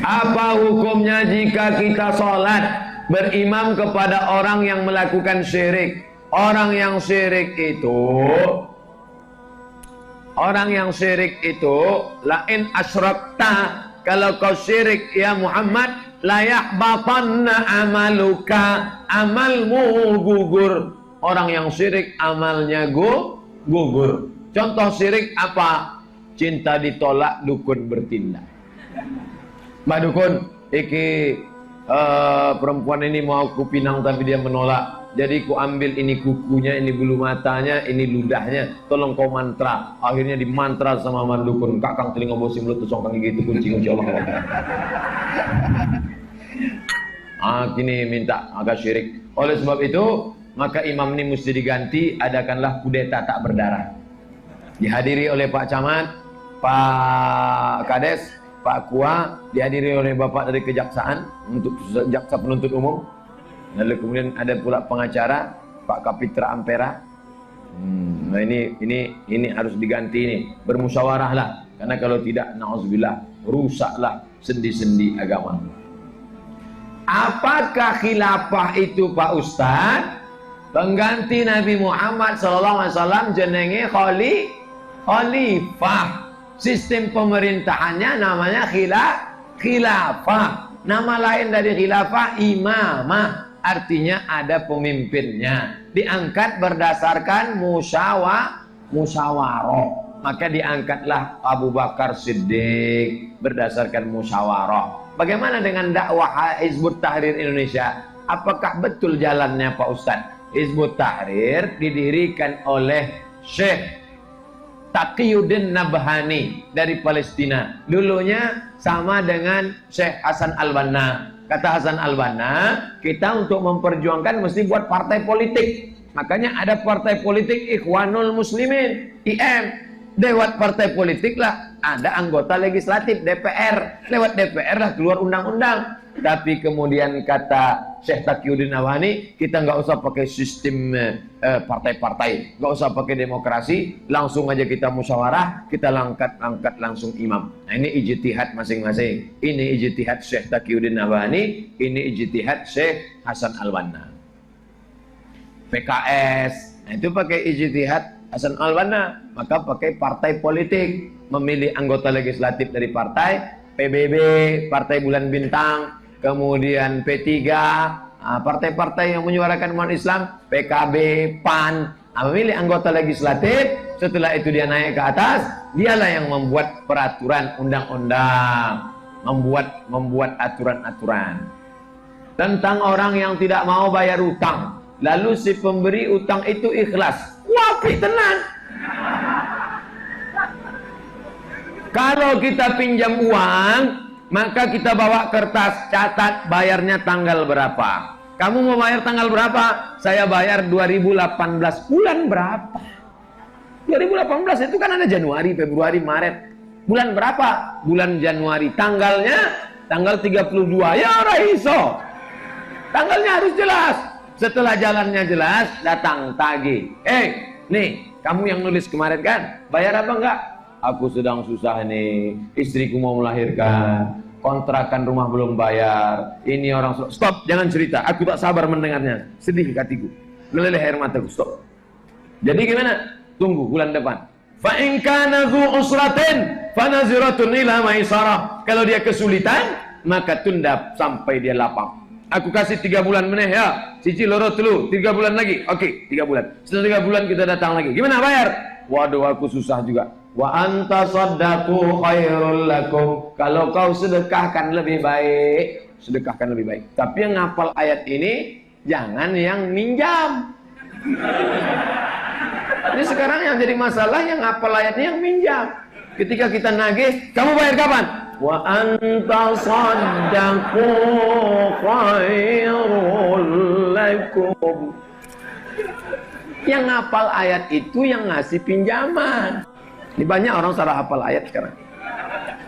Apa hukumnya jika kita sholat berimam kepada orang yang melakukan syirik? Orang yang syirik itu lain asyrakta, kalau kau syirik ya Muhammad, la yahbatanna amaluka, amalmu gugur. Orang yang syirik amalnya gugur. Contoh syirik apa? Cinta ditolak, dukun bertindak. Mbak dukun, perempuan ini mau aku pinang tapi dia menolak. Jadi ku ambil ini kukunya, ini bulu matanya, ini ludahnya. Tolong kau mantra. Akhirnya dimantra sama mandukun. Kakang telinga bosi mulut tusong kaki gitu kunci Allah. Kini minta agak syirik. Oleh sebab itu, maka imam ini mesti diganti. Adakanlah kudeta tak berdarah. Dihadiri oleh Pak Camat, Pak Kades, Pak Kua, dihadiri oleh Bapak dari Kejaksaan untuk jaksa penuntut umum. Lalu kemudian ada pula pengacara Pak Kapitra Ampera. Nah ini harus diganti ini, bermusyawarahlah. Karena kalau tidak, nauzubillah, rusaklah sendi-sendi agama. Apakah khilafah itu Pak Ustadz? Pengganti Nabi Muhammad SAW jenenge khalifah. Sistem pemerintahannya namanya khilafah. Nama lain dari khilafah imamah. Artinya ada pemimpinnya. Diangkat berdasarkan musyawarah. Maka diangkatlah Abu Bakar Siddiq berdasarkan musyawarah. Bagaimana dengan dakwah Hizbut Tahrir Indonesia? Apakah betul jalannya Pak Ustadz? Hizbut Tahrir didirikan oleh Syekh Taqiyuddin Nabhani dari Palestina. Dulunya sama dengan Syekh Hasan Al-Banna. Kata Hasan Al-Banna, kita untuk memperjuangkan mesti buat partai politik. Makanya ada partai politik Ikhwanul Muslimin, IM. Lewat partai politik lah ada anggota legislatif DPR. Lewat DPR lah keluar undang-undang. Tapi kemudian kata Syekh Taqiyuddin Nabhani, kita nggak usah pakai sistem partai-partai, nggak usah pakai demokrasi, langsung aja kita musyawarah, kita angkat langsung imam. Nah ini ijtihad masing-masing. Ini ijtihad Syekh Taqiyuddin Nabhani, ini ijtihad Syekh Hasan Al-Banna. PKS, nah itu pakai ijtihad Hasan Al-Banna, maka pakai partai politik, memilih anggota legislatif dari partai. PBB, Partai Bulan Bintang, kemudian P3, partai-partai yang menyuarakan umat Islam, PKB, PAN, memilih anggota legislatif. Setelah itu dia naik ke atas, dialah yang membuat peraturan undang-undang, membuat aturan-aturan tentang orang yang tidak mau bayar utang. Lalu si pemberi utang itu ikhlas. Wapi tenan. Kalau kita pinjam uang, maka kita bawa kertas, catat bayarnya tanggal berapa. Kamu mau bayar tanggal berapa? Saya bayar 2018. Bulan berapa? 2018 itu kan ada Januari, Februari, Maret. Bulan berapa? Bulan Januari. Tanggalnya tanggal 32. Ya raiso. Tanggalnya harus jelas. Setelah jalannya jelas, datang tagih. Nih, kamu yang nulis kemarin kan? Bayar apa enggak? Aku sedang susah nih, istriku mau melahirkan, kontrakan rumah belum bayar, ini orang stop, jangan cerita, aku tak sabar mendengarnya, sedih hatiku, meleleh air mataku, stop. Jadi gimana? Tunggu bulan depan. Fa in kana dzu usratin fanaziratun ila maisarah. Kalau dia kesulitan, maka tunda sampai dia lapang. Aku kasih 3 bulan meneh ya, cici loro telu, 3 bulan lagi, oke, 3 bulan. Setelah 3 bulan kita datang lagi, gimana bayar? Waduh, aku susah juga. Wa anta saddaqu khairul lakum. Kalau kau sedekahkan lebih baik, sedekahkan lebih baik. Tapi yang ngapal ayat ini jangan yang minjam. Ini sekarang yang jadi masalah yang ngapal ayatnya yang minjam. Ketika kita nagih, kamu bayar kapan? Wa anta saddaqu khairul lakum. Yang ngapal ayat itu yang ngasih pinjaman. Ini banyak orang salah hafal ayat sekarang.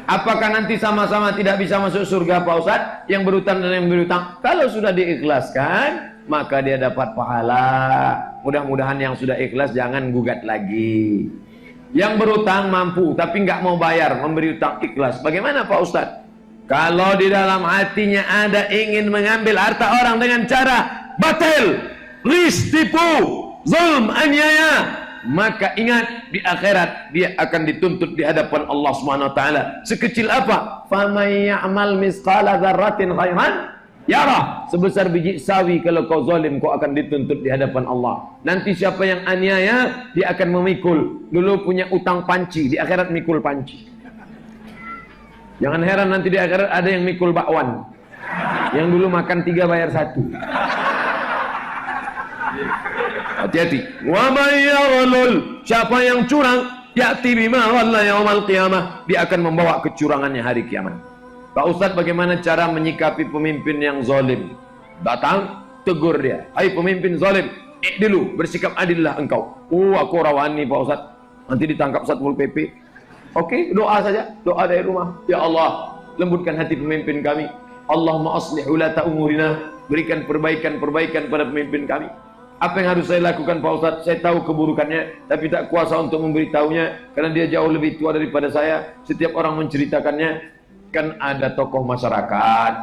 Apakah nanti sama-sama tidak bisa masuk surga Pak Ustadz? Yang berutang dan yang berutang. Kalau sudah diikhlaskan, maka dia dapat pahala. Mudah-mudahan yang sudah ikhlas jangan gugat lagi. Yang berutang mampu, tapi nggak mau bayar, memberi utang ikhlas. Bagaimana Pak Ustadz? Kalau di dalam hatinya ada ingin mengambil harta orang dengan cara batil, ris, tipu, zulm, aniaya, maka ingat di akhirat dia akan dituntut di hadapan Allah Subhanahu wa taala. Sekecil apa? Faman ya'mal misqala dzarratin khairan yara. Sebesar biji sawi kalau kau zalim kau akan dituntut di hadapan Allah. Nanti siapa yang aniaya dia akan memikul. Dulu punya utang panci, di akhirat mikul panci. Jangan heran nanti di akhirat ada yang mikul bakwan. Yang dulu makan 3 bayar 1. Hati-hati. Wa may yaghlul, siapa yang curang, ya'ti bima ghalla yaumal qiyamah, dia akan membawa kecurangannya hari kiamat. Pak Ustadz, bagaimana cara menyikapi pemimpin yang zalim? Datang, tegur dia. Hai pemimpin zalim, dulu bersikap adillah engkau. Aku rawani Pak Ustadz. Nanti ditangkap Satpol PP. Oke, doa saja, doa dari rumah. Ya Allah, lembutkan hati pemimpin kami. Allahumma aslih ulata umurina, berikan perbaikan-perbaikan pada pemimpin kami. Apa yang harus saya lakukan Pak Ustadz? Saya tahu keburukannya, tapi tak kuasa untuk memberitahunya karena dia jauh lebih tua daripada saya. Setiap orang menceritakannya. Kan ada tokoh masyarakat,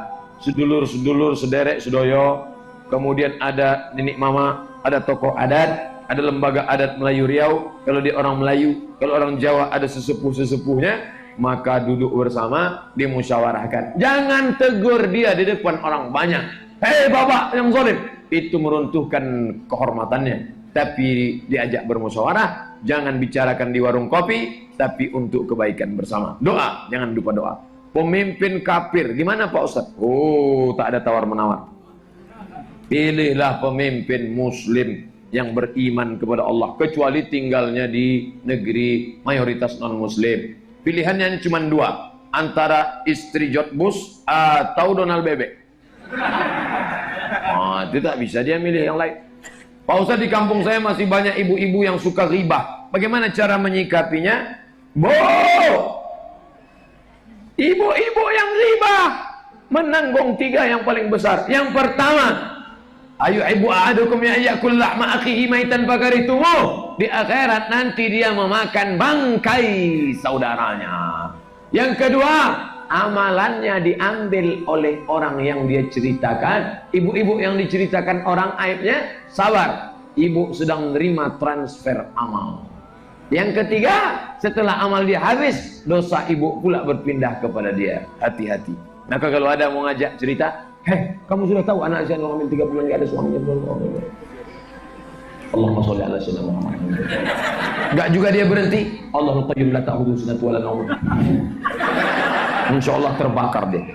sedulur-sedulur, sederek, sedoyo, kemudian ada nenek mama, ada tokoh adat, ada lembaga adat Melayu Riau. Kalau dia orang Melayu, kalau orang Jawa ada sesepuh-sesepuhnya, maka duduk bersama, dimusyawarahkan. Jangan tegur dia di depan orang banyak. Hei bapak yang zalim, itu meruntuhkan kehormatannya. Tapi diajak bermusyawarah, jangan bicarakan di warung kopi, tapi untuk kebaikan bersama. Doa, jangan lupa doa. Pemimpin kafir, gimana Pak Ustadz? Oh, tak ada tawar-menawar. Pilihlah pemimpin muslim yang beriman kepada Allah, kecuali tinggalnya di negeri mayoritas non-muslim. Pilihannya cuma 2, antara istri George Bush atau Donald Bebek. Itu tak bisa dia milih yang lain. Pak Ustadz, di kampung saya masih banyak ibu-ibu yang suka ghibah. Bagaimana cara menyikapinya? Ibu-ibu yang ghibah menanggung 3 yang paling besar. Yang pertama, ayu ibu ahadukum ya'kul lahma akhihi maitan fakaritumu. Di akhirat nanti dia memakan bangkai saudaranya. Yang kedua, amalannya diambil oleh orang yang dia ceritakan. Ibu-ibu yang diceritakan orang aibnya, sabar, ibu sedang menerima transfer amal. Yang ketiga, setelah amal dia habis, dosa ibu pula berpindah kepada dia. Hati-hati. Maka kalau ada mau ngajak cerita, hei, kamu sudah tahu anak saya hamil 3 bulan gak ada suaminya? Allahumma sholli ala sayyidina Muhammad. Enggak juga dia berhenti. Allahul qayyum la ta'khudhuhu sinatun wa la nawm. Insyaallah terbakar dia.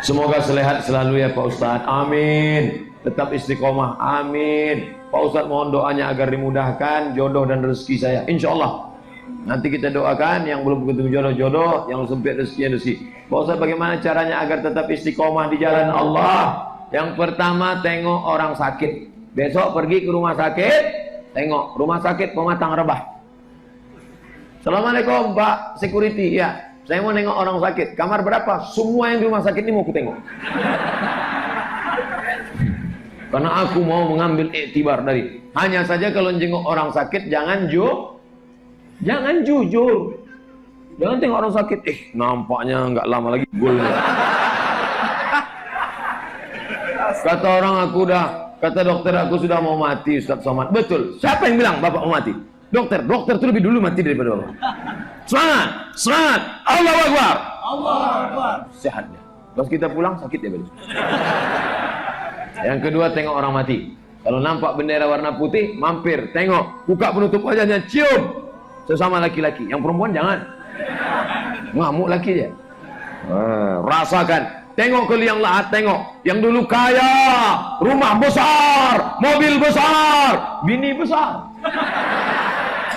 Semoga sehat selalu ya Pak Ustadz. Amin. Tetap istiqomah. Amin. Pak Ustadz mohon doanya agar dimudahkan jodoh dan rezeki saya. Insyaallah. Nanti kita doakan yang belum ketemu jodoh-jodoh, yang sempit rezeki. Pak Ustadz, bagaimana caranya agar tetap istiqomah di jalan Allah? Yang pertama, tengok orang sakit. Besok pergi ke rumah sakit, tengok rumah sakit pematang rebah. Assalamualaikum Pak Security. Ya, saya mau nengok orang sakit. Kamar berapa? Semua yang di rumah sakit ini mau kutengok. Karena aku mau mengambil iktibar dari. Hanya saja kalau jenguk orang sakit jangan jujur. Jangan tengok orang sakit. Nampaknya nggak lama lagi gol. Kata orang kata dokter aku sudah mau mati Ustaz Somad. Betul. Siapa yang bilang Bapak mau mati? Dokter itu lebih dulu mati daripada Bapak. Semangat. Allahu Akbar. Sehat dia. Pas kita pulang sakit dia balik. Yang kedua, tengok orang mati. Kalau nampak bendera warna putih, mampir, tengok, buka penutup wajahnya, cium. Sesama laki-laki. Yang perempuan jangan. Ngamuk laki dia. Rasakan. Tengok ke liang lahat, tengok. Yang dulu kaya, rumah besar, mobil besar, bini besar.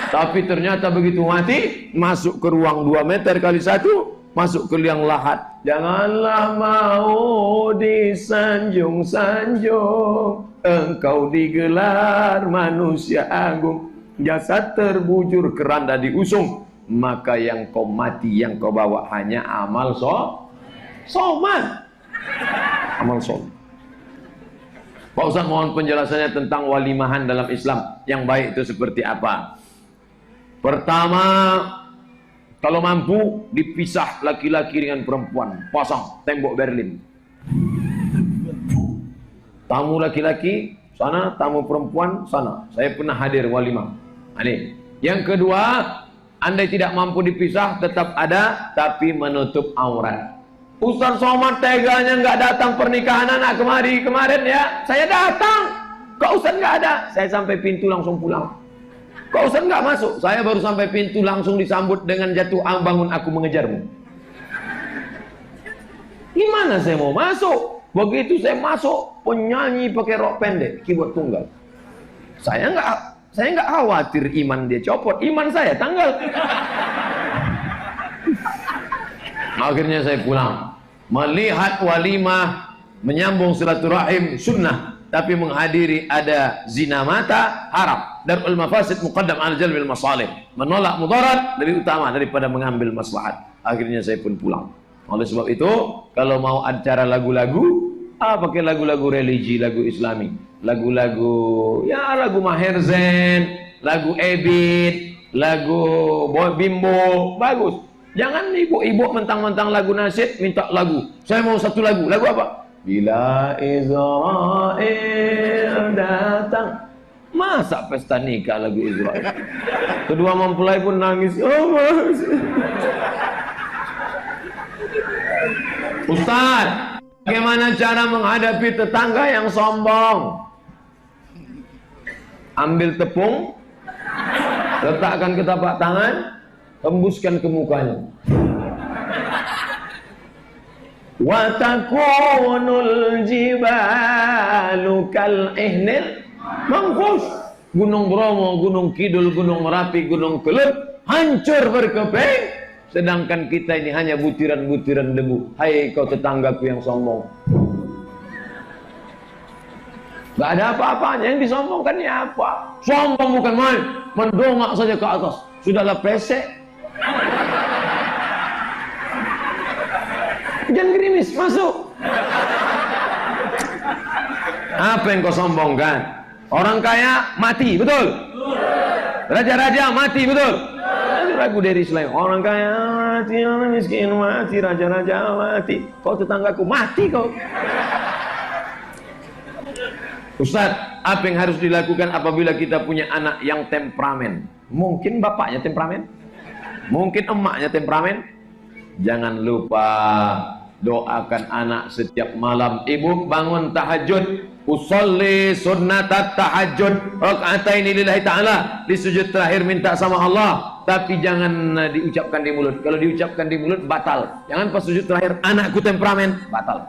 Tapi ternyata begitu mati, masuk ke ruang 2 meter kali 1, masuk ke liang lahat. Janganlah mau disanjung-sanjung, engkau digelar manusia agung. Jasad terbujur, keranda diusung, maka yang kau mati, yang kau bawa hanya amal soman. Amal soman. Pak Ustaz mohon penjelasannya tentang walimahan dalam Islam. Yang baik itu seperti apa? Pertama, Kalau mampu dipisah laki-laki dengan perempuan, pasang tembok Berlin. Tamu laki-laki sana, tamu perempuan sana. Saya pernah hadir walimah. Ini. Yang kedua, andai tidak mampu dipisah, tetap ada, tapi menutup aurat. Ustaz Somad teganya nggak datang pernikahan anak kemarin ya. Saya datang, kok Ustaz nggak ada? Saya sampai pintu langsung pulang. Kok Ustaz nggak masuk? Saya baru sampai pintu langsung disambut dengan jatuh bangun aku mengejarmu. Gimana saya mau masuk? Begitu saya masuk, penyanyi pakai rok pendek, keyboard tunggal. Saya nggak khawatir iman dia copot, iman saya tanggal. Akhirnya saya pulang, melihat walimah, menyambung silaturahim sunnah, tapi menghadiri ada zina mata haram. Darul mafasid muqaddam al jalbil masalih, menolak mudarat lebih utama daripada mengambil maslahat. Akhirnya saya pun pulang. Oleh sebab itu, kalau mau acara lagu-lagu, pakai lagu-lagu religi, lagu islami, lagu-lagu lagu Maher Zain, lagu Ebit, lagu Boy Bimbo, bagus. Jangan ibu-ibu mentang-mentang lagu nasyid minta lagu. Saya mau satu lagu. Lagu apa? Bila Israel datang. Masa pesta nikah lagu Israel? Kedua mempelai pun nangis. Oh, Ustaz, bagaimana cara menghadapi tetangga yang sombong? Ambil tepung, letakkan ke tapak tangan, tembuskan ke mukanya. Wa takunul jibalu kal ihnil manfus. Gunung Bromo, Gunung Kidul, Gunung Merapi, Gunung Kelep hancur berkeping, sedangkan kita ini hanya butiran-butiran debu. Hai kau tetanggaku yang sombong. Gak ada apa-apanya, yang disombongkan ini apa? Sombong bukan main, mendongak saja ke atas. Sudahlah pesek. Jangan gerimis, masuk. Apa yang kau sombongkan? Orang kaya mati, betul? Raja-raja mati, betul? Ragu dari selain orang kaya mati, orang miskin mati, raja-raja mati. Kau tetanggaku mati kau. Ustaz, apa yang harus dilakukan apabila kita punya anak yang temperamen? Mungkin bapaknya temperamen, mungkin emaknya temperamen. Jangan lupa doakan anak setiap malam. Ibu bangun tahajud, usolli sunnatat tahajud raka'ataini lillahi ta'ala, di sujud terakhir minta sama Allah, tapi jangan diucapkan di mulut. Kalau diucapkan di mulut batal. Jangan pas sujud terakhir anakku temperamen, batal.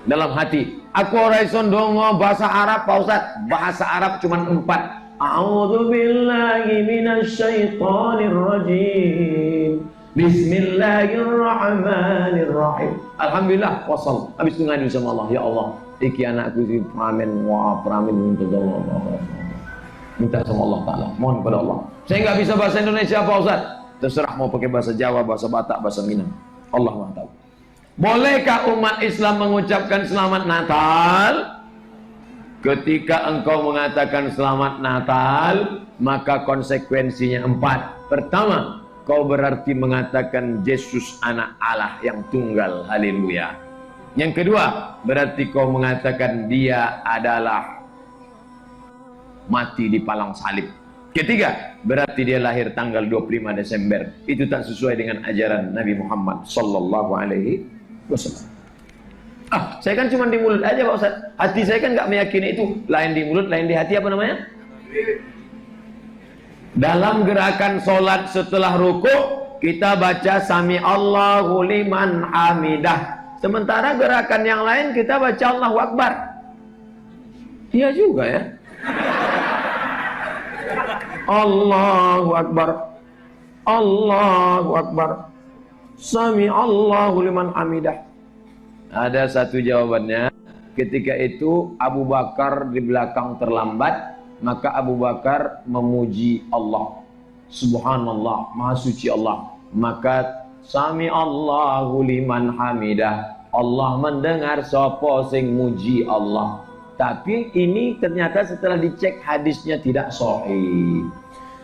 Dalam hati, aku ora iso ndonga bahasa Arab, Pak Ustaz. Bahasa Arab cuma 4. A'udzu billahi minasyaitonir rajim. Bismillahirrahmanirrahim. Alhamdulillah, wasal. Habis itu ngadu sama Allah, ya Allah, iki anakku si pramen, pramen minta Allah. Minta sama Allah Ta'ala, mohon kepada Allah. Saya nggak bisa bahasa Indonesia, Pak Ustaz. Terserah mau pakai bahasa Jawa, bahasa Batak, bahasa Minang. Allah tahu. Bolehkah umat Islam mengucapkan selamat Natal? Ketika engkau mengatakan selamat Natal, maka konsekuensinya 4. Pertama, kau berarti mengatakan Yesus anak Allah yang tunggal, haleluya. Yang kedua, berarti kau mengatakan dia adalah mati di palang salib. Ketiga, berarti dia lahir tanggal 25 Desember. Itu tak sesuai dengan ajaran Nabi Muhammad sallallahu alaihi wasallam. Saya kan cuma di mulut aja Pak Ustaz. Hati saya kan nggak meyakini itu. Lain di mulut, lain di hati, apa namanya? Dalam gerakan sholat setelah ruku, kita baca Sami Allahu liman hamidah. Sementara gerakan yang lain kita baca Allahu Akbar. Iya juga ya. Allahu Akbar, Allahu Akbar, Sami Allahu liman hamidah. Ada satu jawabannya. Ketika itu Abu Bakar di belakang terlambat, maka Abu Bakar memuji Allah. Subhanallah, maha suci Allah. Maka Sami Allahu liman hamidah. Allah mendengar sapa sing muji Allah. Tapi ini ternyata setelah dicek hadisnya tidak sahih.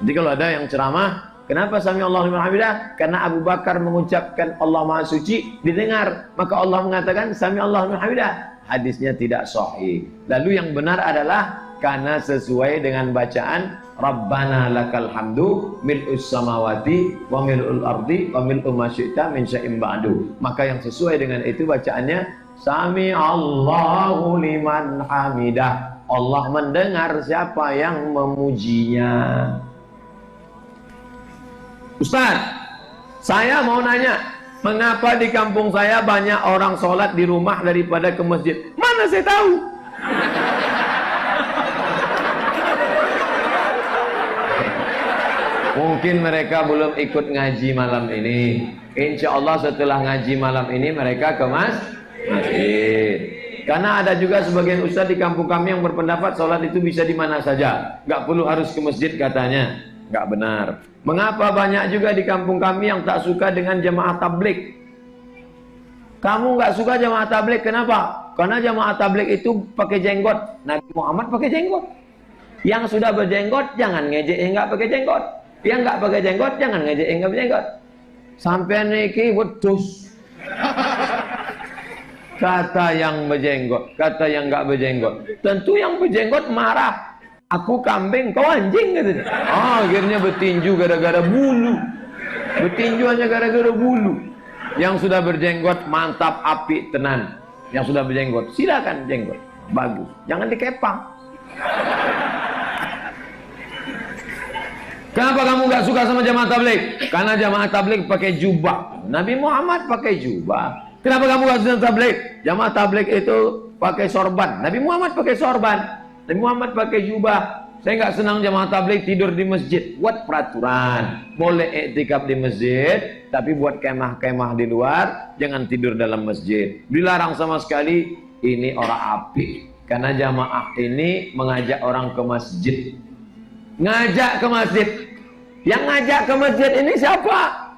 Jadi kalau ada yang ceramah Kenapa sami Allahu liman hamidah? Karena Abu Bakar mengucapkan Allah Maha Suci, didengar, maka Allah mengatakan sami Allahu liman hamidah. Hadisnya tidak sahih. Lalu yang benar adalah karena sesuai dengan bacaan Rabbana lakal hamdu mil'us samawati wa mil'ul ardi wa mil'u ma syi'ta min syai'in ba'du. Maka yang sesuai dengan itu bacaannya sami Allahu liman hamidah. Allah mendengar siapa yang memujinya. Ustaz, saya mau nanya, mengapa di kampung saya banyak orang sholat di rumah daripada ke masjid? Mana saya tahu? Mungkin mereka belum ikut ngaji malam ini. Insya Allah setelah ngaji malam ini mereka ke masjid. Karena ada juga sebagian ustaz di kampung kami yang berpendapat sholat itu bisa di mana saja, nggak perlu harus ke masjid katanya. Nggak benar. Mengapa banyak juga di kampung kami yang tak suka dengan jamaah tabligh? Kamu nggak suka jamaah tabligh, kenapa? Karena jamaah tabligh itu pakai jenggot. Nabi Muhammad pakai jenggot. Yang sudah berjenggot jangan ngejek yang nggak pakai jenggot. Yang nggak pakai jenggot jangan ngejek yang nggak berjenggot. Sampai niki wedus. Kata yang berjenggot, kata yang nggak berjenggot. Tentu yang berjenggot marah. Aku kambing, kau anjing katanya. Akhirnya bertinju gara-gara bulu. Bertinju hanya gara-gara bulu. Yang sudah berjenggot mantap, api, tenan. Yang sudah berjenggot silakan jenggot, bagus. Jangan dikepang. Kenapa kamu gak suka sama jamaah tabligh? Karena jamaah tabligh pakai jubah. Nabi Muhammad pakai jubah. Kenapa kamu gak suka tabligh? Jamaah tabligh itu pakai sorban. Nabi Muhammad pakai sorban. Nabi Muhammad pakai jubah. Saya nggak senang jamaah tabligh tidur di masjid. Buat peraturan, boleh iktikaf di masjid, tapi buat kemah-kemah di luar, jangan tidur dalam masjid. Dilarang sama sekali. Ini orang api. Karena jamaah ini mengajak orang ke masjid. Ngajak ke masjid. Yang ngajak ke masjid ini siapa?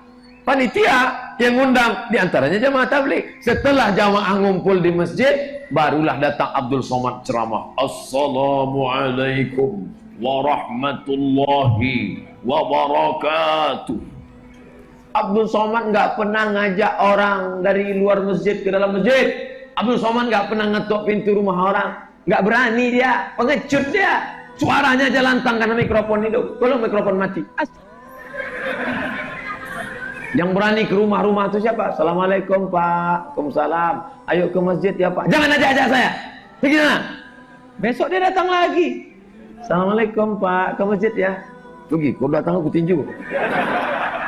Panitia yang ngundang. Di antaranya jamaah tabligh. Setelah jamaah ngumpul di masjid, barulah datang Abdul Somad ceramah. Assalamualaikum warahmatullahi wabarakatuh. Abdul Somad nggak pernah ngajak orang dari luar masjid ke dalam masjid. Abdul Somad nggak pernah ngetok pintu rumah orang. Nggak berani dia, pengecut dia. Suaranya aja lantang karena mikrofon hidup. Kalau mikrofon mati. Yang berani ke rumah-rumah itu siapa? Assalamualaikum Pak. Waalaikumsalam. Ayo ke masjid ya Pak. Jangan ajak-ajak saya. Pergi sana. Besok dia datang lagi. Assalamualaikum Pak. Ke masjid ya. Pergi. Kau datang aku tinju.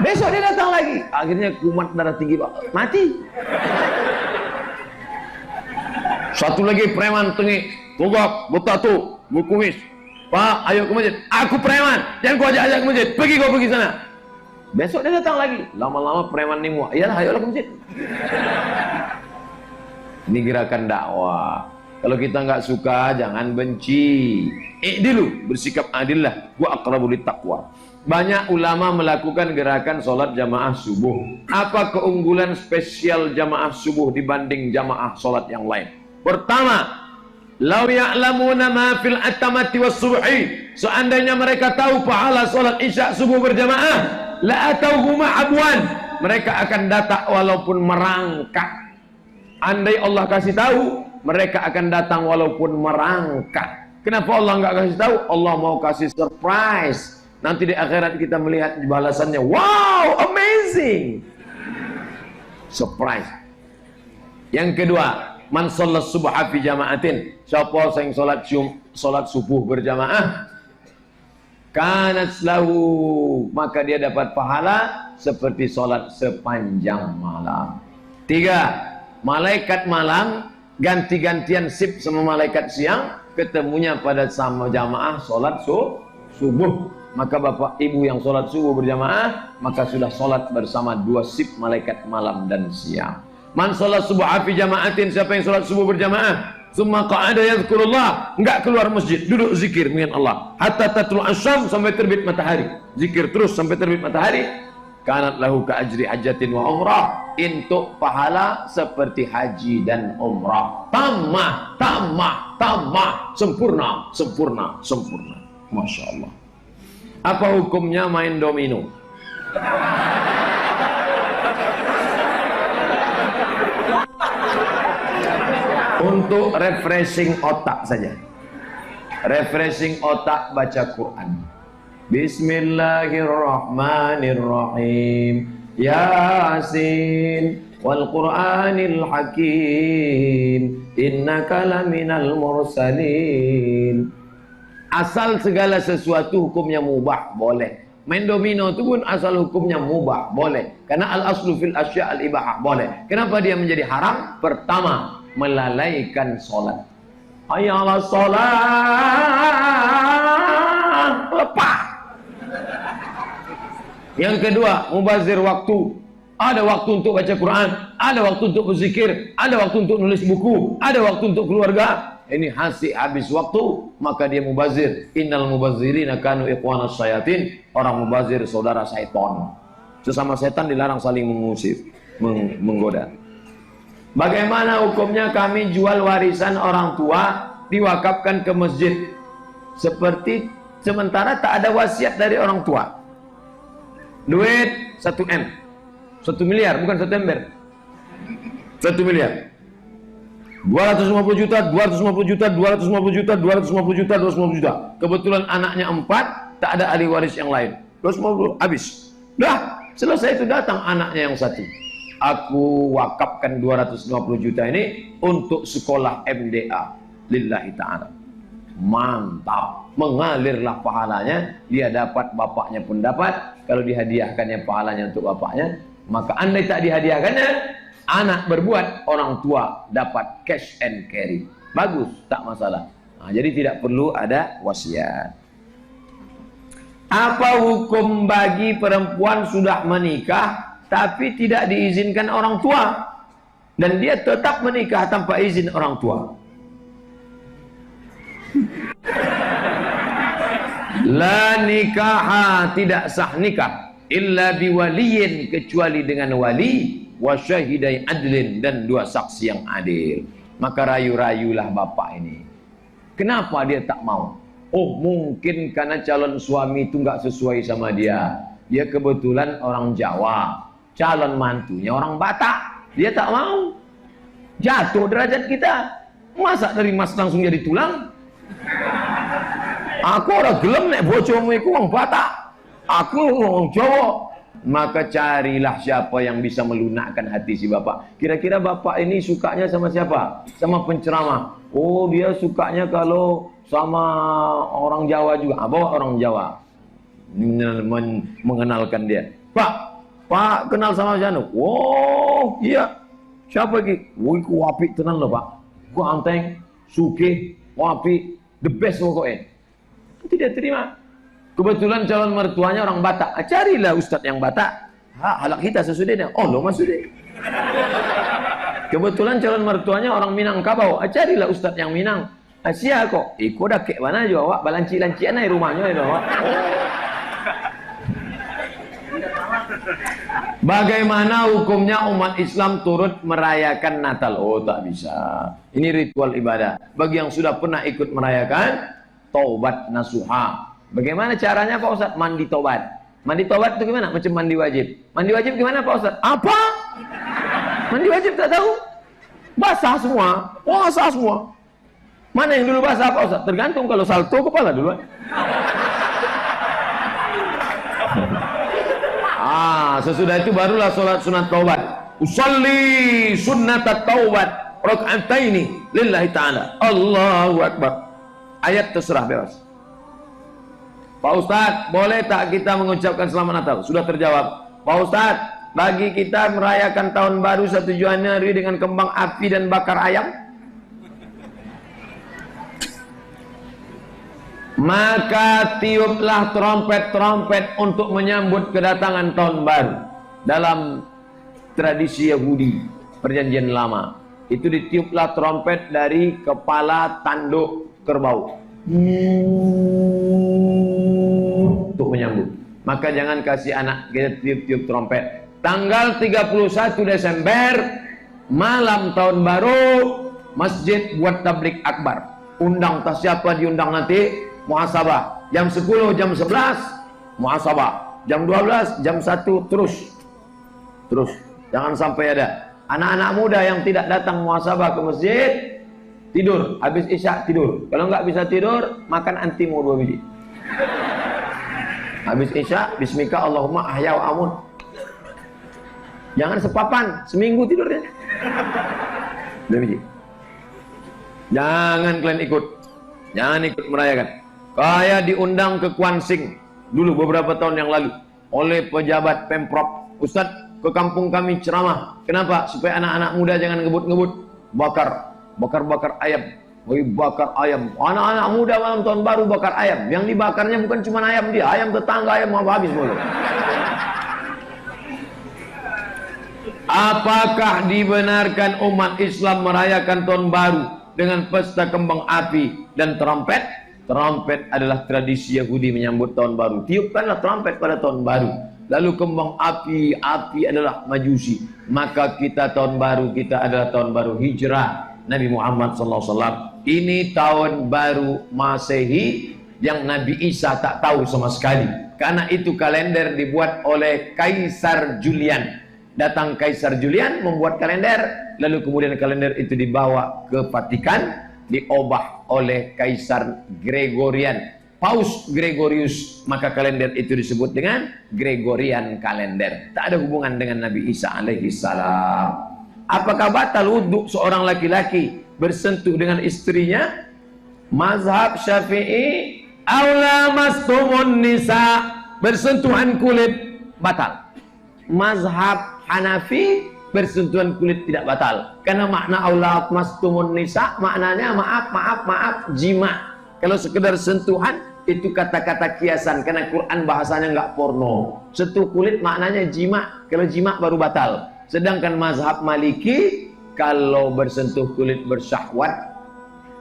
Besok dia datang lagi. Akhirnya kumat darah tinggi Pak. Mati. Satu lagi preman tengik. Tugak. Butatu. Bukumis. Pak. Ayo ke masjid. Aku preman. Jangan kau ajak-ajak ke masjid. Pergi kau pergi sana. Besok dia datang lagi. Lama-lama preman ini muak. Iyalah, ayolah ke masjid. Ini gerakan dakwah. Kalau kita nggak suka, jangan benci. Dulu bersikap adillah. Wa aqrabu littaqwa. Banyak ulama melakukan gerakan sholat jamaah subuh. Apa keunggulan spesial jamaah subuh dibanding jamaah sholat yang lain? Pertama, lau ya'lamuna ma fil atamati was subhi. Seandainya mereka tahu pahala sholat isya subuh berjamaah, la atauhuma abwan, mereka akan datang walaupun merangkak. Andai Allah kasih tahu, mereka akan datang walaupun merangkak. Kenapa Allah nggak kasih tahu? Allah mau kasih surprise. Nanti di akhirat kita melihat balasannya. Wow, amazing. Surprise. Yang kedua, man sholat subha fi jama'atin. Siapa yang sholat subuh berjamaah, kanat lahu, maka dia dapat pahala seperti sholat sepanjang malam. 3. Malaikat malam ganti-gantian sip sama malaikat siang, ketemunya pada sama jamaah sholat subuh. Maka bapak ibu yang sholat subuh berjamaah, maka sudah sholat bersama 2 sip malaikat malam dan siang. Man sholat subuh fi jama'atin, siapa yang sholat subuh berjamaah, summa qa'ada yadhkurullah, enggak keluar masjid, duduk zikir dengan Allah hatta tatlu asyam, sampai terbit matahari, zikir terus sampai terbit matahari. Kanat lahu ka ajri hajjatin wa umrah, untuk pahala seperti haji dan umrah. Tamah, sempurna, sempurna, sempurna. Masya Allah. Apa hukumnya main domino? Untuk refreshing otak saja. Refreshing otak baca Quran. Bismillahirrahmanirrahim. Yasin wal Qur'anil Hakim. Innaka laminal mursalin. Asal segala sesuatu hukumnya mubah, boleh. Main domino itu pun asal hukumnya mubah, boleh. Karena al-aslu fil asya' al-ibahah, boleh. Kenapa dia menjadi haram? Pertama, melalaikan sholat. Hayya 'alas sholat, lepas. Yang kedua, mubazir waktu. Ada waktu untuk baca Quran, ada waktu untuk berzikir, ada waktu untuk nulis buku, ada waktu untuk keluarga. Ini hasil habis waktu, maka dia mubazir. Innal mubazirina kanu ikhwanas syayatin. Orang mubazir saudara syaitan. Sesama setan dilarang saling mengusir, menggoda. Bagaimana hukumnya kami jual warisan orang tua diwakafkan ke masjid? Seperti sementara tak ada wasiat dari orang tua. Duit 1 M, 1 miliar, bukan 1 ember, 1 miliar. 250 juta, 250 juta, 250 juta, 250 juta, 250 juta. Kebetulan anaknya 4, tak ada ahli waris yang lain. 250 habis. Dah, selesai itu datang anaknya yang 1. Aku wakafkan 250 juta ini untuk sekolah MDA lillahi ta'ala. Mantap, mengalirlah pahalanya. Dia dapat, bapaknya pun dapat. Kalau dihadiahkannya pahalanya untuk bapaknya, maka andai tak dihadiahkannya, anak berbuat, orang tua dapat cash and carry. Bagus, tak masalah. Nah, jadi tidak perlu ada wasiat. Apa hukum bagi perempuan sudah menikah tapi tidak diizinkan orang tua dan dia tetap menikah tanpa izin orang tua? La nikaha, tidak sah nikah illa biwaliyin, kecuali dengan wali, wa syahidai adlin, dan 2 saksi yang adil. Maka rayu-rayulah bapak ini. Kenapa dia tak mau? Oh, mungkin karena calon suami itu nggak sesuai sama dia. Dia kebetulan orang Jawa, calon mantunya orang Batak. Dia tak mau. Jatuh derajat kita. Masa dari mas langsung jadi tulang? Aku orang gelem nek bojomu iku wong Batak. Aku wong Jawa. Maka carilah siapa yang bisa melunakkan hati si bapak. Kira-kira bapak ini sukanya sama siapa? Sama penceramah. Oh, dia sukanya kalau sama orang Jawa juga. Bawa orang Jawa mengenalkan dia. Pak kenal sama Janu? Oh iya. Siapa lagi? Woi, ku apik tenan loh Pak. Ku anteng, sugih, apik, the best pokoknya. Tidak terima. Kebetulan calon mertuanya orang Batak. Carilah ustadz yang Batak. Halak kita sesudahnya. Oh lo maksudnya. Kebetulan calon mertuanya orang Minangkabau. Carilah ustadz yang Minang. Asia kok. Iko dah kek mana juga wak. Balanci-lancian aja rumahnya itu wak. Bagaimana hukumnya umat Islam turut merayakan Natal? Oh tak bisa. Ini ritual ibadah. Bagi yang sudah pernah ikut merayakan, taubat nasuha. Bagaimana caranya Pak Ustadz? Mandi tobat. Mandi tobat itu gimana? Macam mandi wajib. Mandi wajib gimana Pak Ustadz? Apa? Mandi wajib tak tahu? Basah semua. Basah semua. Mana yang dulu basah Pak Ustadz? Tergantung, kalau salto kepala duluan. Sesudah itu barulah sholat sunat taubat. Usalli sunnat taubat raka'ataini lillahi ta'ala. Allahu Akbar. Ayat terserah bebas. Pak Ustadz, boleh tak kita mengucapkan selamat Natal? Sudah terjawab. Pak Ustadz, bagi kita merayakan tahun baru 1 Januari dengan kembang api dan bakar ayam, maka tiuplah trompet-trompet untuk menyambut kedatangan tahun baru. Dalam tradisi Yahudi, perjanjian lama, itu ditiuplah trompet dari kepala tanduk kerbau untuk menyambut. Maka jangan kasih anak kita tiup-tiup trompet. Tanggal 31 Desember, malam tahun baru, masjid buat tablik akbar. Undang tak siapa diundang nanti, muhasabah. Jam 10, jam 11, muhasabah. jam 12, jam 1 terus. Jangan sampai ada anak-anak muda yang tidak datang muhasabah ke masjid, tidur, habis isya tidur. Kalau nggak bisa tidur, makan antimo 2 biji. Habis isya, bismika Allahumma ahya wa amun. Jangan sepapan, seminggu tidurnya. 2 biji. Jangan kalian ikut. Jangan ikut merayakan. Kayak diundang ke Kuansing dulu beberapa tahun yang lalu oleh pejabat Pemprov. Ustadz, ke kampung kami ceramah. Kenapa? Supaya anak-anak muda jangan ngebut-ngebut. Bakar ayam. Woi, bakar ayam. Anak-anak muda malam tahun baru bakar ayam. Yang dibakarnya bukan cuma ayam dia, ayam tetangga, ayam mau habis mulu. Apakah dibenarkan umat Islam merayakan tahun baru dengan pesta kembang api dan trompet? Trompet adalah tradisi Yahudi menyambut tahun baru. Tiupkanlah trompet pada tahun baru. Lalu kembang api adalah Majusi. Maka kita tahun baru kita adalah tahun baru hijrah Nabi Muhammad SAW. Ini tahun baru Masehi yang Nabi Isa tak tahu sama sekali. Karena itu kalender dibuat oleh Kaisar Julian. Datang Kaisar Julian membuat kalender, lalu kemudian kalender itu dibawa ke Vatikan, diubah oleh Kaisar Gregorian, Paus Gregorius, maka kalender itu disebut dengan Gregorian kalender. Tak ada hubungan dengan Nabi Isa alaihi salam. Apakah batal wudhu seorang laki-laki bersentuh dengan istrinya? Mazhab Syafi'i, aula mastumun nisa, bersentuhan kulit batal. Mazhab Hanafi, bersentuhan kulit tidak batal. Karena makna aula mastumun nisa maknanya maaf jima. Kalau sekedar sentuhan itu kata-kata kiasan, karena Quran bahasanya nggak porno. Sentuh kulit maknanya jima. Kalau jima baru batal. Sedangkan mazhab Maliki, kalau bersentuh kulit bersyahwat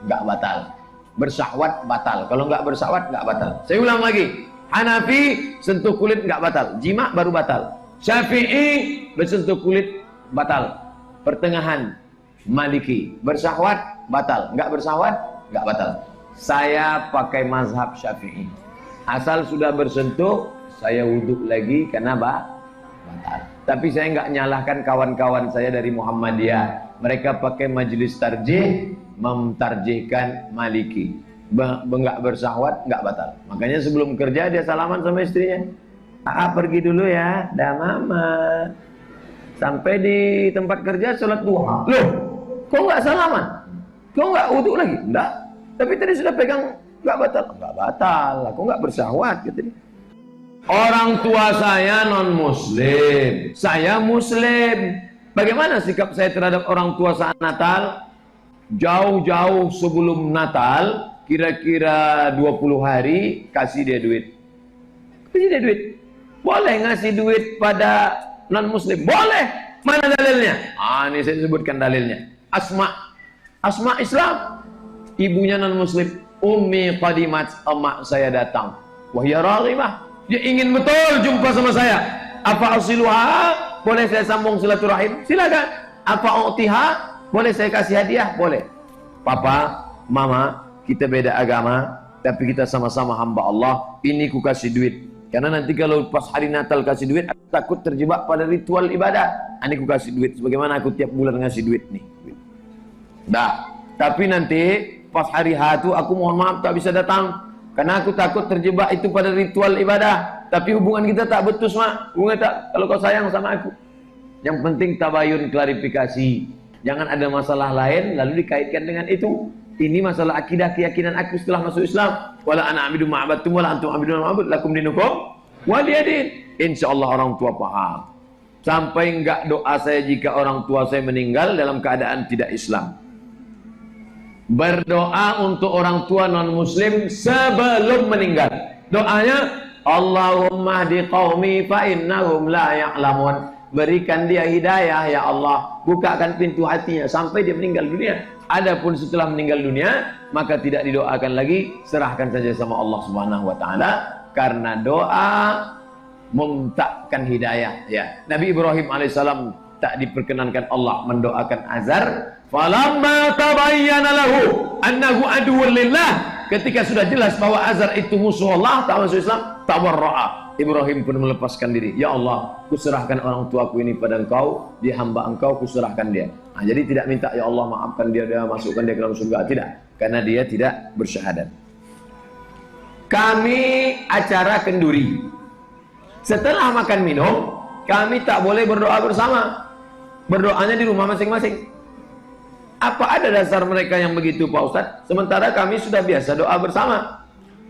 nggak batal. Bersyahwat batal. Kalau nggak bersyahwat nggak batal. Saya ulang lagi. Hanafi sentuh kulit nggak batal. Jima baru batal. Syafi'i bersentuh kulit batal. Pertengahan Maliki bersyahwat batal. Nggak bersyahwat nggak batal. Saya pakai mazhab Syafi'i. Asal sudah bersentuh, saya wudhu lagi karena batal. Tapi saya nggak nyalahkan kawan-kawan saya dari Muhammadiyah. Mereka pakai majelis tarjih, memtarjihkan Maliki. Nggak bersyahwat, nggak batal. Makanya sebelum kerja dia salaman sama istrinya. Pergi dulu ya, dah mama. Sampai di tempat kerja sholat duha. Loh, kok nggak salaman? Kok nggak wudhu lagi? Enggak. Tapi tadi sudah pegang, nggak batal. Nggak batal, aku nggak bersyahwat gitu. Orang tua saya non muslim, saya muslim. Bagaimana sikap saya terhadap orang tua saat Natal? Jauh-jauh sebelum Natal, kira-kira 20 hari, kasih dia duit. Kasih dia duit. Boleh ngasih duit pada non muslim? Boleh. Mana dalilnya? Ini saya sebutkan dalilnya. Asma Islam. Ibunya non muslim. Ummi qadimat, emak saya datang. Wahya raghibah. Dia ingin betul jumpa sama saya. Apa asiluha? Boleh saya sambung silaturahim? Silakan. Apa u'tiha? Boleh saya kasih hadiah? Boleh. Papa, mama, kita beda agama, tapi kita sama-sama hamba Allah. Ini ku kasih duit. Karena nanti kalau pas hari Natal kasih duit, aku takut terjebak pada ritual ibadah. Ini ku kasih duit. Sebagaimana aku tiap bulan ngasih duit nih. Dah. Tapi nanti pas hari H itu aku mohon maaf tak bisa datang. Karena aku takut terjebak itu pada ritual ibadah. Tapi hubungan kita tak betul, Mak. Hubungan tak, kalau kau sayang sama aku. Yang penting tabayun, klarifikasi. Jangan ada masalah lain lalu dikaitkan dengan itu. Ini masalah akidah keyakinan aku setelah masuk Islam. Wala ana abidu ma'abattum wala antum abidu ma'abud lakum dinukum waliyadin. Insyaallah orang tua paham. Sampai enggak doa saya jika orang tua saya meninggal dalam keadaan tidak Islam. Berdoa untuk orang tua non muslim sebelum meninggal. Doanya Allahumma hdi qaumi fa innahum la ya'lamun. Berikan dia hidayah ya Allah, bukakan pintu hatinya sampai dia meninggal dunia. Adapun setelah meninggal dunia maka tidak didoakan lagi, serahkan saja sama Allah Subhanahu wa taala karena doa memintakan hidayah ya. Nabi Ibrahim alaihissalam tak diperkenankan Allah mendoakan Azar. Falamma tabayyana lahu annahu aduwwun lillah, ketika sudah jelas bahwa Azar itu musuh Allah, tak masuk Islam, tawarra'a, Ibrahim pun melepaskan diri. Ya Allah, kuserahkan orang tuaku ini pada Engkau, dia hamba Engkau, kuserahkan dia. Nah, jadi tidak minta ya Allah maafkan dia, masukkan dia ke dalam surga, tidak, karena dia tidak bersyahadat. Kami acara kenduri. Setelah makan minum, kami tak boleh berdoa bersama. Berdoanya di rumah masing-masing. Apa ada dasar mereka yang begitu Pak Ustadz? Sementara kami sudah biasa doa bersama.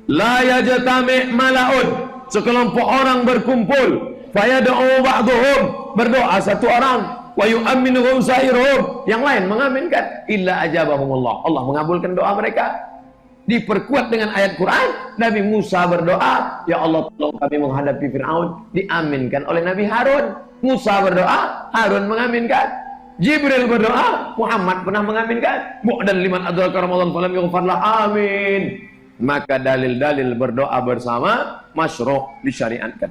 La yajtami' mala'un. Sekelompok orang berkumpul, fayad'u ba'dhum, berdoa satu orang, wa yu'minuhum sa'iruhum, yang lain mengaminkan, illa ajabahumullah, Allah mengabulkan doa mereka. Diperkuat dengan ayat Quran. Nabi Musa berdoa, ya Allah tolong kami menghadapi Fir'aun, diaminkan oleh Nabi Harun. Musa berdoa, Harun mengaminkan. Jibril berdoa, Muhammad pernah mengaminkan. Mu'dan liman adraka Ramadan falam yughfarlah, amin. Maka dalil-dalil berdoa bersama masyru' disyariatkan.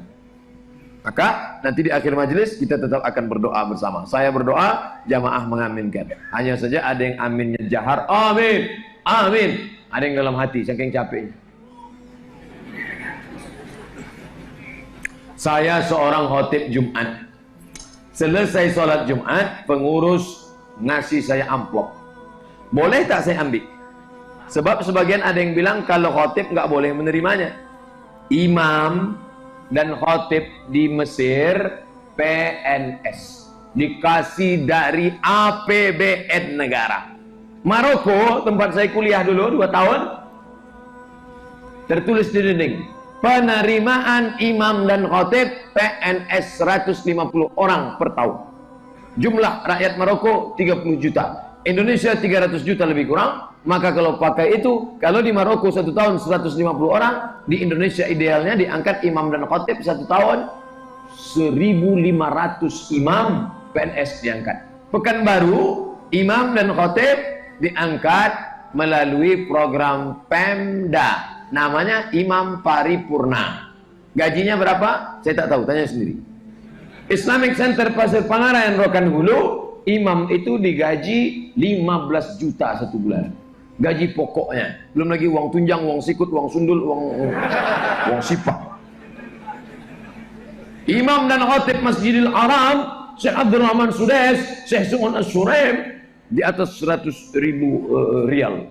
Maka nanti di akhir majelis kita tetap akan berdoa bersama. Saya berdoa, jamaah mengaminkan. Hanya saja ada yang aminnya jahar, amin, amin. Ada yang dalam hati, saking capeknya. Saya seorang khotib Jumat. Selesai sholat Jumat, pengurus ngasih saya amplop. Boleh tak saya ambil? Sebab sebagian ada yang bilang kalau khotib nggak boleh menerimanya. Imam dan khotib di Mesir PNS, dikasih dari APBN negara. Maroko, tempat saya kuliah dulu 2 tahun, tertulis di dinding, penerimaan imam dan khotib PNS 150 orang per tahun. Jumlah rakyat Maroko 30 juta, Indonesia 300 juta lebih kurang. Maka kalau pakai itu, kalau di Maroko 1 tahun 150 orang, di Indonesia idealnya diangkat imam dan khotib 1 tahun 1.500 imam PNS diangkat. Pekanbaru, imam dan khotib diangkat melalui program Pemda, namanya Imam Paripurna. Gajinya berapa? Saya tak tahu, tanya sendiri. Islamic Center Pasir Pangarayan Rokan Hulu, imam itu digaji 15 juta 1 bulan. Gaji pokoknya, belum lagi uang tunjang, uang sikut, uang sundul, uang sifat. Imam dan khatib Masjidil Haram, Syekh Abdul Rahman Sudais, Syekh Su'un As-Suraim, di atas 100.000 rial.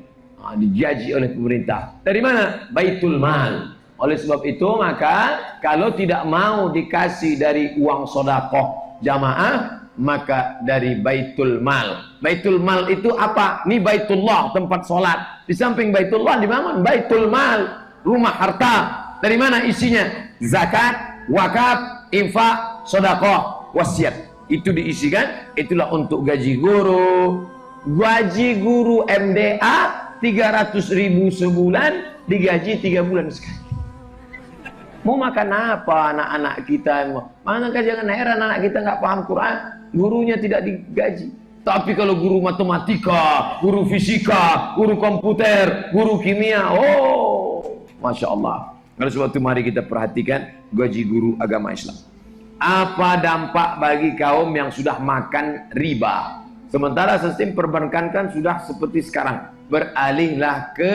Digaji oleh pemerintah. Dari mana? Baitul Mal. Oleh sebab itu, maka kalau tidak mau dikasih dari uang sodakoh jamaah, maka dari Baitul Mal. Baitul Mal itu apa? Ini Baitullah, tempat sholat. Di samping Baitullah dibangun Baitul Mal, rumah harta. Dari mana isinya? Zakat, wakaf, infak, sedekah, wasiat. Itu diisikan. Itulah untuk gaji guru. Gaji guru MDA 300.000 sebulan, digaji 3 bulan sekali. Mau makan apa anak-anak kita? Maka jangan heran anak kita nggak paham Quran, gurunya tidak digaji. Tapi kalau guru matematika, guru fisika, guru komputer, guru kimia, oh, masya Allah. Kalau suatu mari kita perhatikan gaji guru agama Islam. Apa dampak bagi kaum yang sudah makan riba? Sementara sistem perbankan kan sudah seperti sekarang, beralihlah ke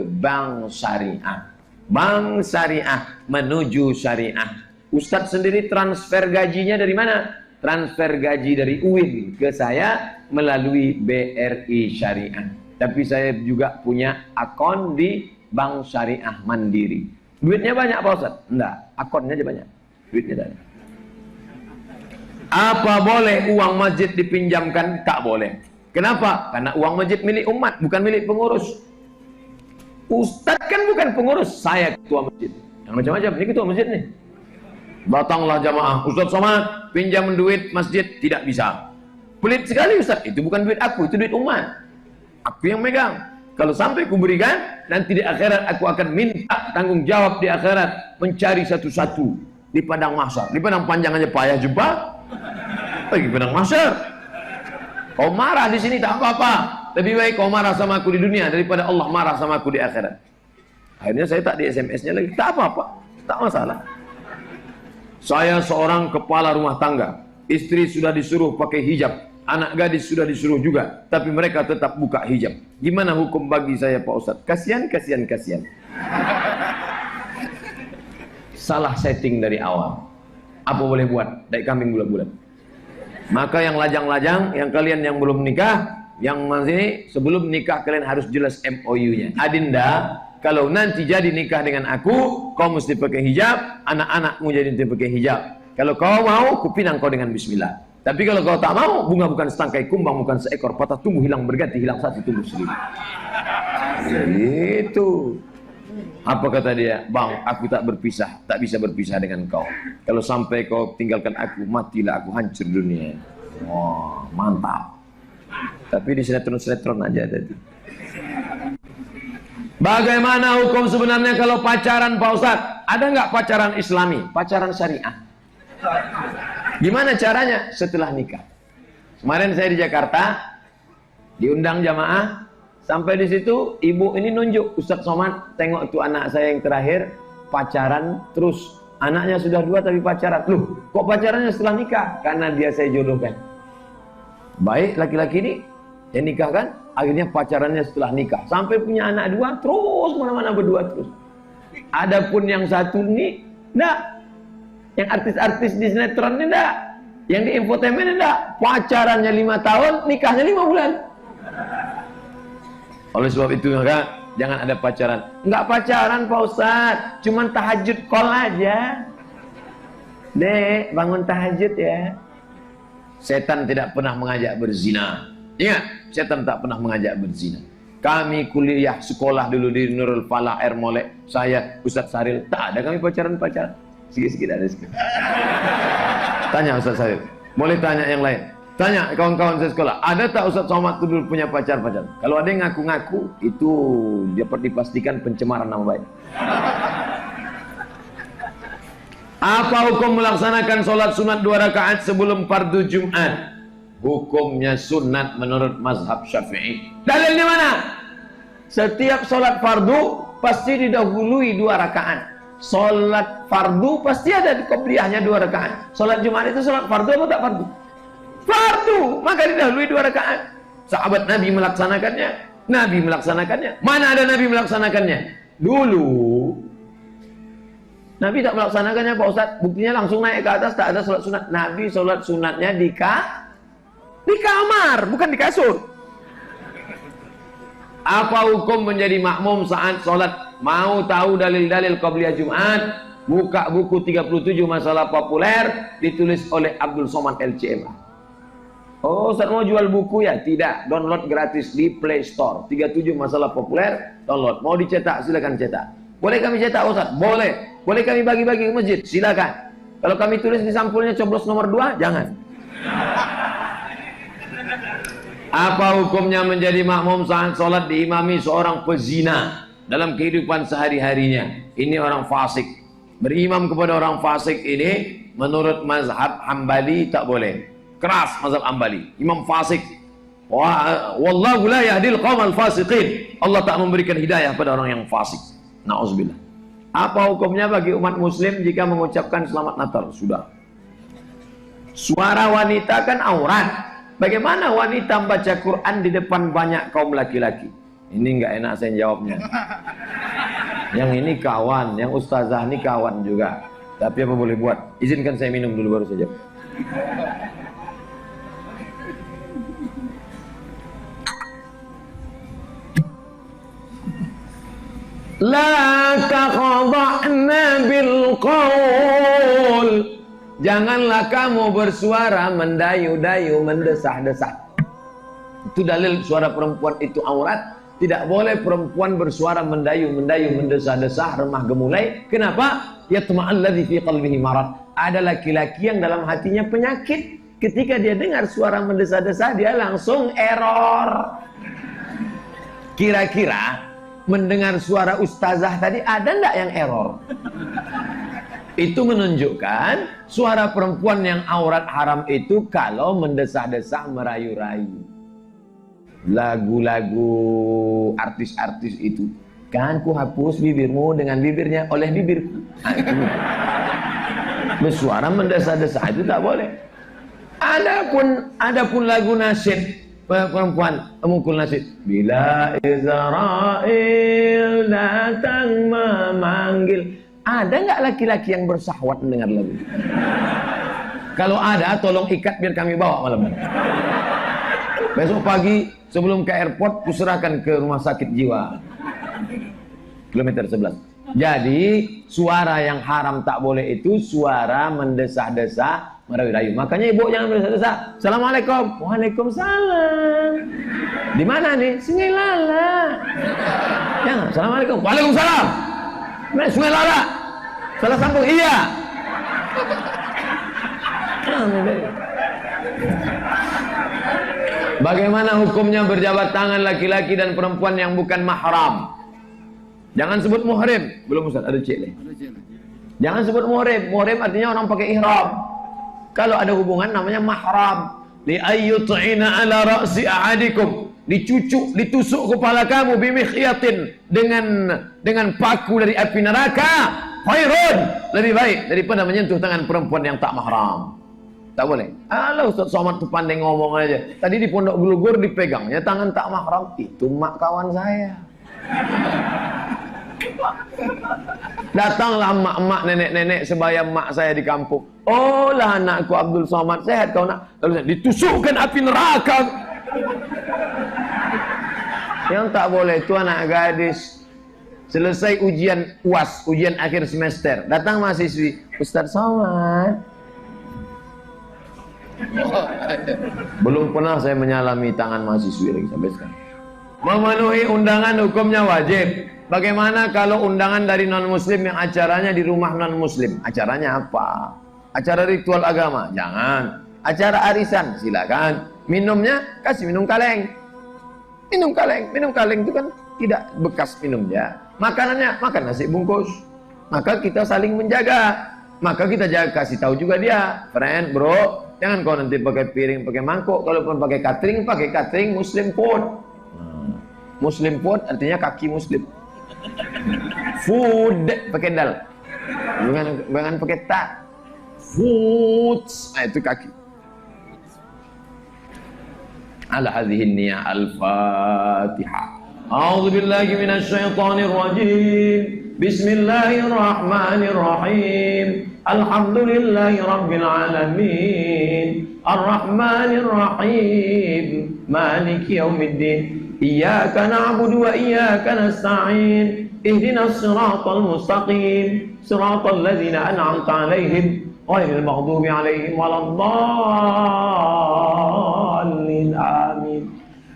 bank syariah. Bank syariah menuju syariah. Ustadz sendiri transfer gajinya dari mana? Transfer gaji dari UIN ke saya melalui BRI Syariah. Tapi saya juga punya akun di Bank Syariah Mandiri. Duitnya banyak Pak Ustadz? Enggak, akunnya aja banyak. Duitnya banyak. Apa boleh uang masjid dipinjamkan? Tak boleh. Kenapa? Karena uang masjid milik umat, bukan milik pengurus. Ustadz kan bukan pengurus, saya ketua masjid. Yang macam-macam, ini ketua masjid nih. Datanglah jamaah, Ustadz Somad pinjam duit masjid, tidak bisa. Pelit sekali Ustadz, itu bukan duit aku, itu duit umat. Aku yang megang. Kalau sampai kuberikan, nanti di akhirat aku akan minta tanggung jawab di akhirat, mencari satu-satu di padang mahsyar. Di padang panjang aja payah jumpa, lagi padang mahsyar. Kau marah di sini tak apa-apa. Lebih baik kau marah sama aku di dunia daripada Allah marah sama aku di akhirat. Akhirnya saya tak di SMS-nya lagi. Tak apa-apa, tak masalah. Saya seorang kepala rumah tangga. Istri sudah disuruh pakai hijab, anak gadis sudah disuruh juga, tapi mereka tetap buka hijab. Gimana hukum bagi saya Pak Ustadz? Kasihan. salah setting dari awal. Apa boleh buat? Dai kambing bulat-bulat. Maka yang lajang-lajang, yang kalian yang belum nikah, yang masih sebelum nikah kalian harus jelas MOU-nya. Adinda, kalau nanti jadi nikah dengan aku, kau mesti pakai hijab, anak-anakmu jadi mesti pakai hijab. Kalau kau mau, kupinang kau dengan bismillah. Tapi kalau kau tak mau, bunga bukan setangkai kumbang, bukan seekor patah tumbuh, hilang berganti, hilang satu tumbuh seribu. Itu. Apa kata dia? Bang, aku tak berpisah, tak bisa berpisah dengan kau. Kalau sampai kau tinggalkan aku, matilah aku, hancur dunia. Wah, mantap. Tapi di sinetron-sinetron aja tadi. Bagaimana hukum sebenarnya kalau pacaran, Pak Ustadz? Ada nggak pacaran Islami? Pacaran syariah? Gimana caranya? Setelah nikah. Kemarin saya di Jakarta, diundang jamaah. Sampai di situ ibu ini nunjuk, Ustadz Somad, tengok itu anak saya yang terakhir pacaran terus. Anaknya sudah 2 tapi pacaran. Loh, kok pacarannya setelah nikah? Karena dia saya jodohkan. Baik, laki-laki ini yang nikah kan, akhirnya pacarannya setelah nikah. Sampai punya anak 2, terus mana-mana berdua terus. Adapun yang satu ini, enggak. Yang artis-artis di sinetron ini enggak. Yang di infotainment enggak. Pacarannya 5 tahun, nikahnya 5 bulan. Oleh sebab itu maka jangan ada pacaran. Enggak pacaran Pak Ustadz, cuman tahajud call aja. Dek, bangun tahajud ya. Setan tidak pernah mengajak berzina. Ingat, setan tak pernah mengajak berzina. Kami kuliah sekolah dulu di Nurul Falah Air Molek. Saya Ustadz Saril, tak ada kami pacaran-pacaran. Sikit-sikit ada sikit. Tanya Ustadz Saril. Boleh tanya yang lain. Tanya kawan-kawan saya sekolah, ada tak Ustadz Somad itu dulu punya pacar-pacar? Kalau ada yang ngaku-ngaku, itu dapat dipastikan pencemaran nama baik. Apa hukum melaksanakan sholat sunat 2 rakaat sebelum fardu Jumat? Hukumnya sunat menurut mazhab Syafi'i. Dalilnya mana? Setiap sholat fardu pasti didahului 2 rakaat. Sholat fardu pasti ada di qobliyahnya 2 rakaat. Sholat Jumat itu sholat fardu atau tak fardu? Fardu, maka didahului 2 rakaat. Sahabat Nabi melaksanakannya. Nabi melaksanakannya. Mana ada Nabi melaksanakannya? Dulu Nabi tak melaksanakannya Pak Ustadz. Buktinya langsung naik ke atas, tak ada sholat sunat. Nabi sholat sunatnya di kamar, bukan di kasur. Apa hukum menjadi makmum saat sholat? Mau tahu dalil-dalil qabliyah Jumat? Buka buku 37 masalah populer ditulis oleh Abdul Somad LCMA. Oh, Ustaz mau jual buku ya? Tidak, download gratis di Play Store. 37 masalah populer, download. Mau dicetak, silakan cetak. Boleh kami cetak Ustaz? Boleh. Boleh kami bagi-bagi ke masjid? Silakan. Kalau kami tulis di sampulnya coblos nomor 2, jangan. Apa hukumnya menjadi makmum saat sholat diimami seorang pezina dalam kehidupan sehari-harinya? Ini orang fasik. Berimam kepada orang fasik ini menurut mazhab Hambali tak boleh. Keras mazhab Hambali, imam fasik. Wallahu la yahdil qaumal fasiqin. Allah tak memberikan hidayah pada orang yang fasik. Nauzubillah. Apa hukumnya bagi umat muslim jika mengucapkan selamat Natal? Sudah. Suara wanita kan aurat. Bagaimana wanita membaca Quran di depan banyak kaum laki-laki? Ini enggak enak saya jawabnya. Yang ini kawan, yang ustazah ini kawan juga. Tapi apa boleh buat? Izinkan saya minum dulu baru saja. La taqadha'na bil qaul. Janganlah kamu bersuara mendayu-dayu, mendesah-desah. Itu dalil suara perempuan itu aurat. Tidak boleh perempuan bersuara mendayu-mendayu, mendesah-desah, remah gemulai. Kenapa? Yatma'alladzi fi qalbihi marad. Ada laki-laki yang dalam hatinya penyakit. Ketika dia dengar suara mendesah-desah, dia langsung error. Kira-kira mendengar suara ustazah tadi ada enggak yang error? Itu menunjukkan suara perempuan yang aurat haram itu kalau mendesah-desah, merayu-rayu. Lagu-lagu artis-artis itu, kan ku hapus bibirmu dengan bibirnya oleh bibirku. Nah, itu bersuara mendesah-desah itu tak boleh. Adapun lagu nasyid, perempuan mengukul nasyid, bila Israel datang memanggil, Ada nggak laki-laki yang bersahwat mendengar lagu? Kalau ada, tolong ikat biar kami bawa malam ini. Besok pagi sebelum ke airport, kuserahkan ke rumah sakit jiwa. Kilometer 11. Jadi suara yang haram tak boleh itu suara mendesah-desah, merayu-rayu. Makanya ibu jangan mendesah-desah. Assalamualaikum. Waalaikumsalam. Di mana nih? Sungai Lala. Jangan. Assalamualaikum. Waalaikumsalam. Mana Sungai Lala? Salah sambung. Iya. Bagaimana hukumnya berjabat tangan laki-laki dan perempuan yang bukan mahram? Jangan sebut muhrim. Belum Ustaz, ada cik lagi. Jangan sebut muhrim. Muhrim artinya orang pakai ihram. Kalau ada hubungan namanya mahram. Li ayyut'ina ala ra'si ahadikum. Dicucuk, ditusuk kepala kamu bimikhiyatin dengan paku dari api neraka. Khairun, lebih baik daripada menyentuh tangan perempuan yang tak mahram. Tak boleh. Alah Ustaz Somad tuh pandai ngomong aja. Tadi di Pondok Gulugur dipegangnya tangan tak mahram. Itu mak kawan saya. Datanglah mak-mak, nenek-nenek sebaya mak saya di kampung. Oh lah anakku Abdul Somad, sehat kau nak? Lalu ditusukkan api neraka. Yang tak boleh itu anak gadis. Selesai ujian UAS, ujian akhir semester. Datang mahasiswi, Ustaz Somad. Belum pernah saya menyalami tangan mahasiswi lagi sampai sekarang. Memenuhi undangan hukumnya wajib. Bagaimana kalau undangan dari non-muslim yang acaranya di rumah non-muslim? Acaranya apa? Acara ritual agama? Jangan. Acara arisan? Silakan. Minumnya? Kasih minum kaleng. Minum kaleng. Minum kaleng itu kan tidak bekas minumnya. Makanannya? Makan nasi bungkus. Maka kita saling menjaga. Maka kita jaga, kasih tahu juga dia. Friend, bro, jangan kau nanti pakai piring, pakai mangkuk. Kalaupun pakai catering muslim food. Muslim food artinya kaki muslim. Food pakai dal, jangan pakai ta. Foods, itu kaki. Ala hadhihi niyah al-Fatihah. A'udzu billahi minasy syaithanir rajim. Bismillahirrahmanirrahim. Alhamdulillahi rabbil alamin. Ar-Rahmanir Rahim. Maliki yaumiddin. Iyyaka na'budu wa iyyaka nasta'in. Ihdinas siratal mustaqim. Siratal ladzina an'amta 'alaihim ghairil maghdubi 'alaihim waladdallin. Amin.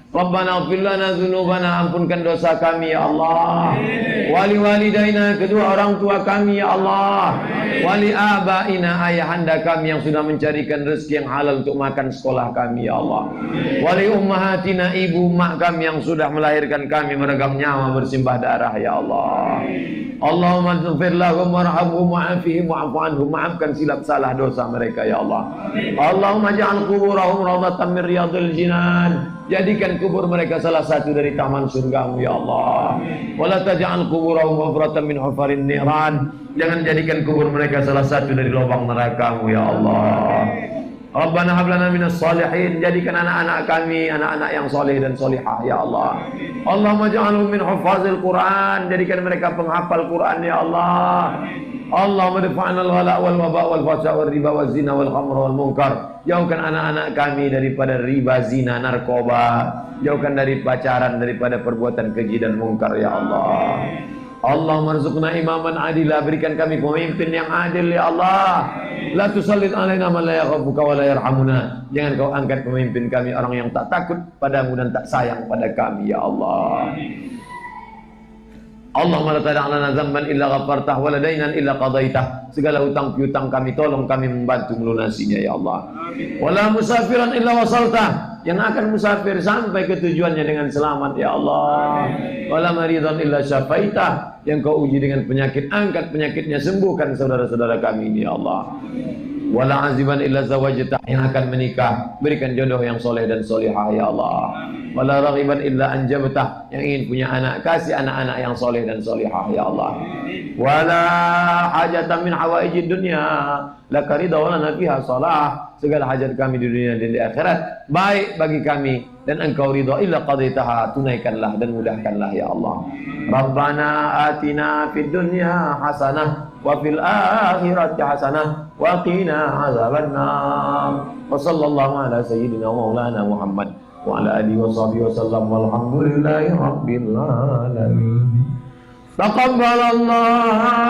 Rabbana ighfir lana dzunubana, ampunkan dosa kami ya Allah. Wali walidaina, kedua orang tua kami ya Allah. Wali abaina, ayahanda kami yang sudah mencarikan rezeki yang halal untuk makan sekolah kami ya Allah. Wali ummahatina, ibu mak kami yang sudah melahirkan kami meregang nyawa bersimbah darah ya Allah. Allahumma ighfir lahum warhamhum wa'afihim wa'fu anhum, maafkan silap salah dosa mereka ya Allah. Allahumma ja'al quburahum rawdatan min riyadil jinan, jadikan kubur mereka salah satu dari taman surgamu ya Allah. Wala taj'al quburahum hufratan min hufarin niran, jangan jadikan kubur mereka salah satu dari lubang neraka-Mu ya Allah. Rabbana hab lana minas salihin, jadikan anak-anak kami anak-anak yang soleh dan solihah ya Allah. Allahumma ja'alhum min hufazil Quran, jadikan mereka penghafal Quran ya Allah. Allahumma dafa'na al-ghala wal waba wal fasha wal riba wal zina wal khamr wal munkar, jauhkan anak-anak kami daripada riba, zina, narkoba, jauhkan dari pacaran, daripada perbuatan keji dan mungkar ya Allah. Allahumma rzuqna imaman adila, berikan kami pemimpin yang adil ya Allah. La tusallit alaina man la yakhafuka wa la yarhamuna, jangan kau angkat pemimpin kami orang yang tak takut padamu dan tak sayang pada kami ya Allah. Allahumma la tada' lana dzamban illa ghafartah wa la dainan illa qadaitah, segala hutang piutang kami tolong kami membantu melunasinya ya Allah. Wala musafiran illa wasaltah, yang akan musafir sampai ke tujuannya dengan selamat ya Allah. Wala maridan illa syafaitah, yang kau uji dengan penyakit angkat penyakitnya, sembuhkan saudara-saudara kami ini ya Allah. Wala aziban illa zawajtah, yang akan menikah berikan jodoh yang soleh dan solihah ya Allah. Wala raghiban illa anjabtah, yang ingin punya anak kasih anak-anak yang soleh dan solihah ya Allah. Wala hajatan min hawaijid dunya laka ridha wa lana fiha salah, segala hajat kami di dunia dan di akhirat baik bagi kami dan engkau ridha illa qadaitaha, tunaikanlah dan mudahkanlah ya Allah. Rabbana atina fid dunya hasanah wa fil akhirati hasanah wa qina azabannar. Wa sallallahu ala sayyidina maulana Muhammad wa ala alihi wa sahbihi wasallam walhamdulillahi rabbil alamin. Taqabbalallah